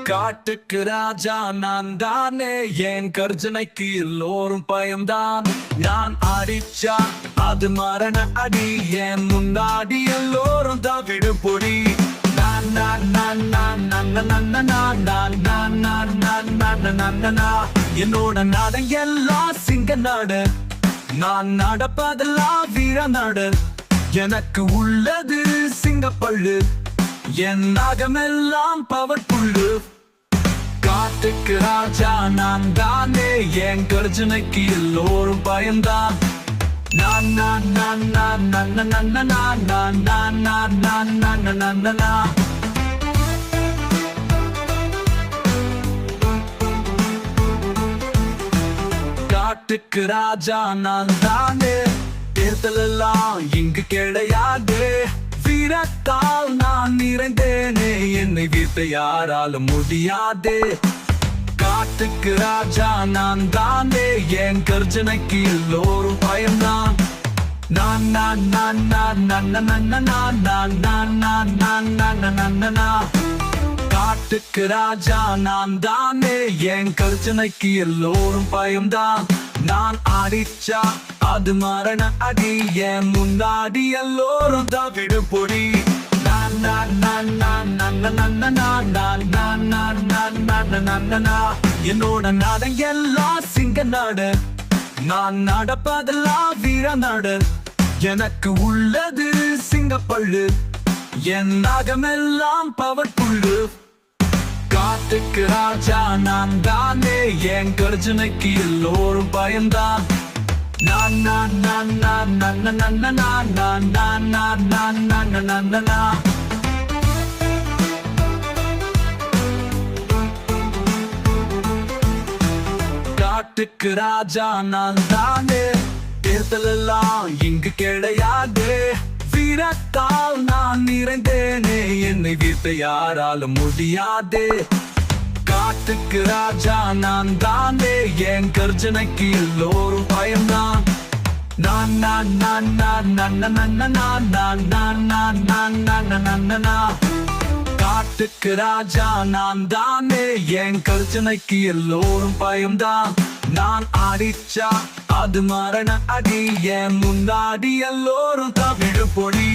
காட்டுக்கு ராஜா நான் தானே, என் கர்ஜனைக்கு எல்லோரும் பயம்தான். நான் அடிச்சா அது மரண அடி, என் முன்னாடி எல்லோரும் தவிடு பொடி. நான் நான் நான் நான் நான் நான் நான் நான் நான் நான் நான் நான் நான் என்னோட நாடு எல்லாம் சிங்க நாடு, நான் நடப்பதெல்லாம் வீர நாடு. எனக்கு உள்ளது சிங்கப்பள்ளு, என் நாகமெல்லாம் பவர்புள்ளு. காட்டுக்கு ராஜா நான் தானே, என் கர்ஜனைக்கு எல்லோரும் பயம்தான். நான் நான் நான் நான் நான் நான் நான் நான் நான் நான் நான் நான் நான் காட்டுக்கு ராஜா நான் தானே, தேர்தலெல்லாம் இங்கு கிடையாது. வீரத்தால் நான் நிறைந்தேனே, என்னை வீழ்த்த யாராலும் முடியாது. காட்டுக்கு ராஜா நான் தானே, என் கர்ஜனைக்கு எல்லோரும் பயம்தான். நான் நான் நான் நான் நான் நான் நான் நான் நான் நான் நான் நான் நான் காட்டுக்கு ராஜா நான் தானே, என் கர்ஜனைக்கு எல்லோரும் பயம்தான். நான் அடிச்சா அது மரண அடி, என் முன்னாடி எல்லோரும் தவிடு பொடி. நான் நான் நான் நான் நான் நான் நான் நான் நான் நான் நான் நான் என்னோட நாடு எல்லாம் சிங்க நாடு, நான் நடப்பதெல்லாம் வீர நாடு. எனக்கு உள்ளது சிங்கப்பள்ளு, என் நாகமெல்லாம் பவர்புள்ளு. காட்டுக்கு ராஜா நான் தானே, என் கர்ஜனைக்கு எல்லோரும் பயம்தான். நான் நான் நான் நான் நான் நான் நான் நான் நான் நான் நான் நான் நான் காட்டுக்கு ராஜா நான் தானே, தேர்தலெல்லாம் இங்கு கிடையாது. வீரத்தால் நான் நிறைந்தேனே, என்னை வீழ்த்த யாராலும் முடியாது. காட்டுக்கு ராஜா நான் தானே, என் கர்ஜனைக்கு எல்லோரும் பயம்தான். நான் நான் நான் நான் நான் நான் நான் நான் நான் நான் நான் நான் காட்டுக்கு ராஜா நான் தானே, என் கர்ஜனைக்கு எல்லோரும் பயம்தான். நான் அடிச்சா அது மரண அடி, என் முன்னாடி எல்லோரும் தவிடு பொடி.